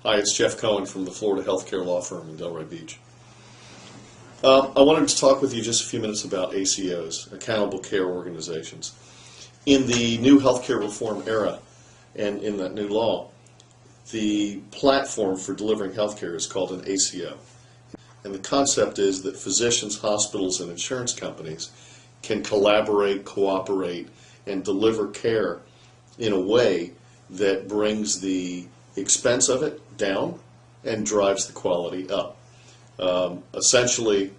Hi, it's Jeff Cohen from the Florida Healthcare Law Firm in Delray Beach. I wanted to talk with you just a few minutes about ACOs, Accountable Care Organizations. In the new healthcare reform era and in that new law, the platform for delivering healthcare is called an ACO. And the concept is that physicians, hospitals, and insurance companies can collaborate, cooperate, and deliver care in a way that brings the expense of it down and drives the quality up. Essentially,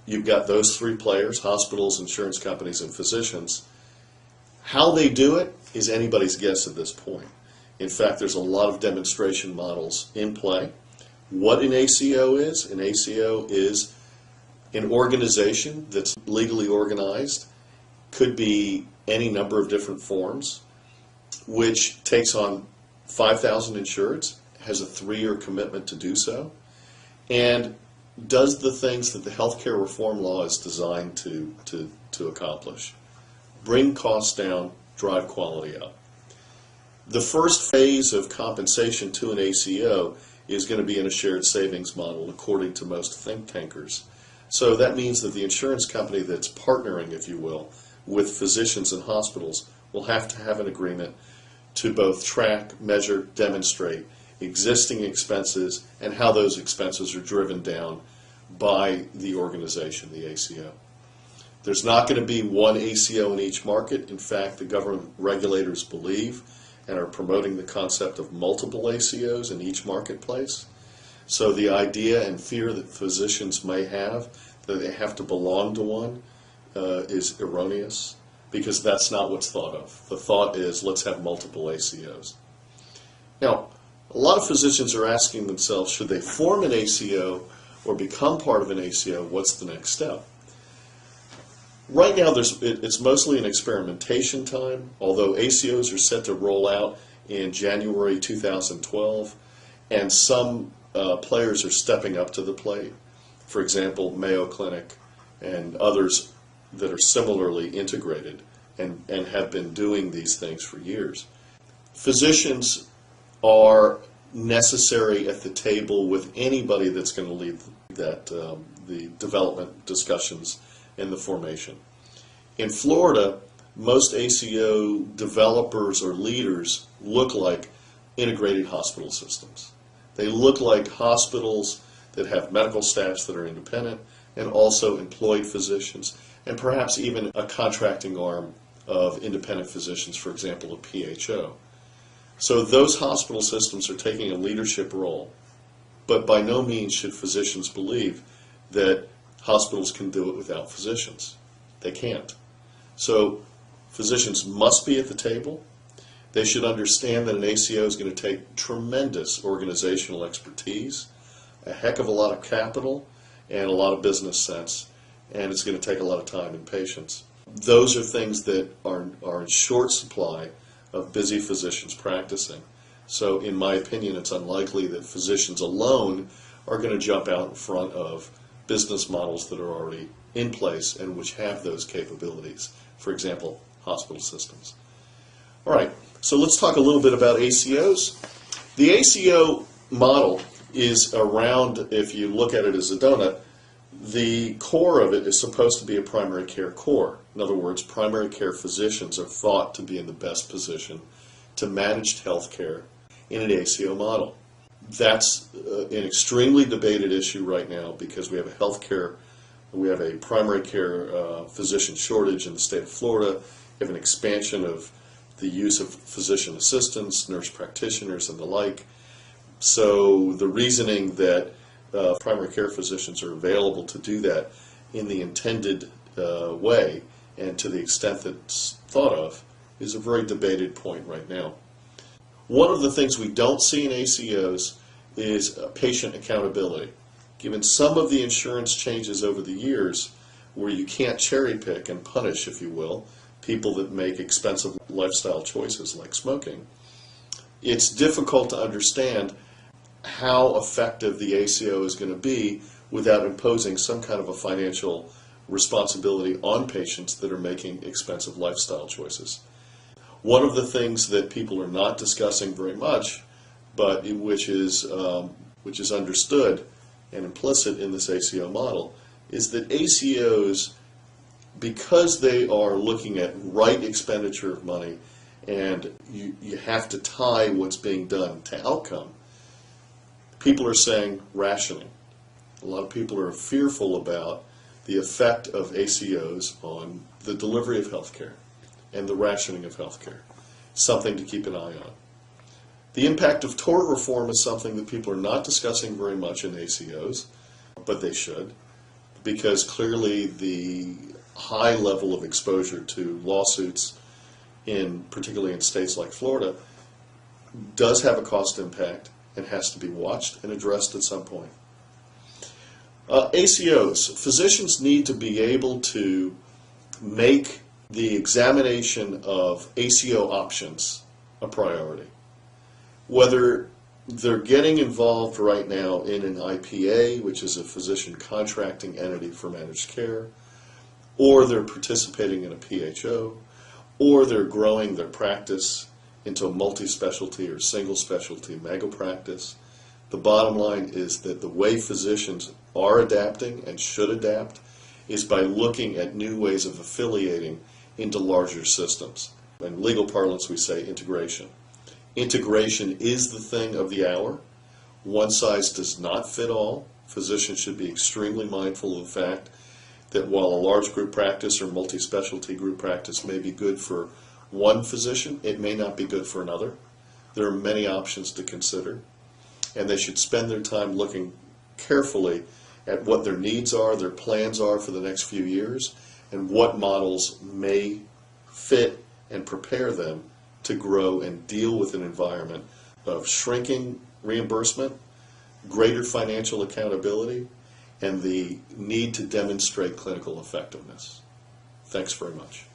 you've got those three players: hospitals, insurance companies, and physicians. How they do it is anybody's guess at this point. In fact, there's a lot of demonstration models in play. What an ACO is an organization that's legally organized, could be any number of different forms, which takes on 5,000 insureds, has a 3-year commitment to do so, and does the things that the healthcare reform law is designed to accomplish. Bring costs down, drive quality up. The first phase of compensation to an ACO is going to be in a shared savings model, according to most think tankers. So that means that the insurance company that's partnering, if you will, with physicians and hospitals will have to have an agreement to both track, measure, demonstrate existing expenses and how those expenses are driven down by the organization, the ACO. There's not going to be one ACO in each market. In fact, the government regulators believe and are promoting the concept of multiple ACOs in each marketplace. So the idea and fear that physicians may have that they have to belong to one is erroneous, because that's not what's thought of. The thought is, let's have multiple ACOs. Now, a lot of physicians are asking themselves, should they form an ACO or become part of an ACO? What's the next step? Right now, it's mostly an experimentation time, although ACOs are set to roll out in January 2012, and some players are stepping up to the plate. For example, Mayo Clinic and others that are similarly integrated and have been doing these things for years. Physicians are necessary at the table with anybody that's going to lead the development discussions and the formation. In Florida, most ACO developers or leaders look like integrated hospital systems. They look like hospitals that have medical staffs that are independent and also employed physicians, and perhaps even a contracting arm of independent physicians, for example, a PHO. So those hospital systems are taking a leadership role, but by no means should physicians believe that hospitals can do it without physicians. They can't. So physicians must be at the table. They should understand that an ACO is going to take tremendous organizational expertise, a heck of a lot of capital, and a lot of business sense, and it's going to take a lot of time and patience. Those are things that are in short supply of busy physicians practicing. So in my opinion, it's unlikely that physicians alone are going to jump out in front of business models that are already in place and which have those capabilities. For example, hospital systems. All right, so let's talk a little bit about ACOs. The ACO model is around, if you look at it as a donut, the core of it is supposed to be a primary care core. In other words, primary care physicians are thought to be in the best position to manage health care in an ACO model. That's an extremely debated issue right now because we have a primary care physician shortage in the state of Florida. We have an expansion of the use of physician assistants, nurse practitioners, and the like. So the reasoning that primary care physicians are available to do that in the intended way and to the extent that's thought of is a very debated point right now. One of the things we don't see in ACOs is patient accountability. Given some of the insurance changes over the years where you can't cherry pick and punish, if you will, people that make expensive lifestyle choices like smoking, it's difficult to understand how effective the ACO is going to be without imposing some kind of a financial responsibility on patients that are making expensive lifestyle choices. One of the things that people are not discussing very much, but which is understood and implicit in this ACO model, is that ACOs, because they are looking at right expenditure of money, and you have to tie what's being done to outcome, people are saying rationing. A lot of people are fearful about the effect of ACOs on the delivery of healthcare and the rationing of healthcare. Something to keep an eye on. The impact of tort reform is something that people are not discussing very much in ACOs, but they should, because clearly the high level of exposure to lawsuits, particularly in states like Florida, does have a cost impact and has to be watched and addressed at some point. ACOs, physicians need to be able to make the examination of ACO options a priority. Whether they're getting involved right now in an IPA, which is a physician contracting entity for managed care, or they're participating in a PHO, or they're growing their practice into a multi-specialty or single-specialty mega practice, the bottom line is that the way physicians are adapting and should adapt is by looking at new ways of affiliating into larger systems. In legal parlance, we say integration. Integration is the thing of the hour. One size does not fit all. Physicians should be extremely mindful of the fact that while a large group practice or multi-specialty group practice may be good for one physician, it may not be good for another. There are many options to consider, and they should spend their time looking carefully at what their needs are, their plans are for the next few years, and what models may fit and prepare them to grow and deal with an environment of shrinking reimbursement, greater financial accountability, and the need to demonstrate clinical effectiveness. Thanks very much.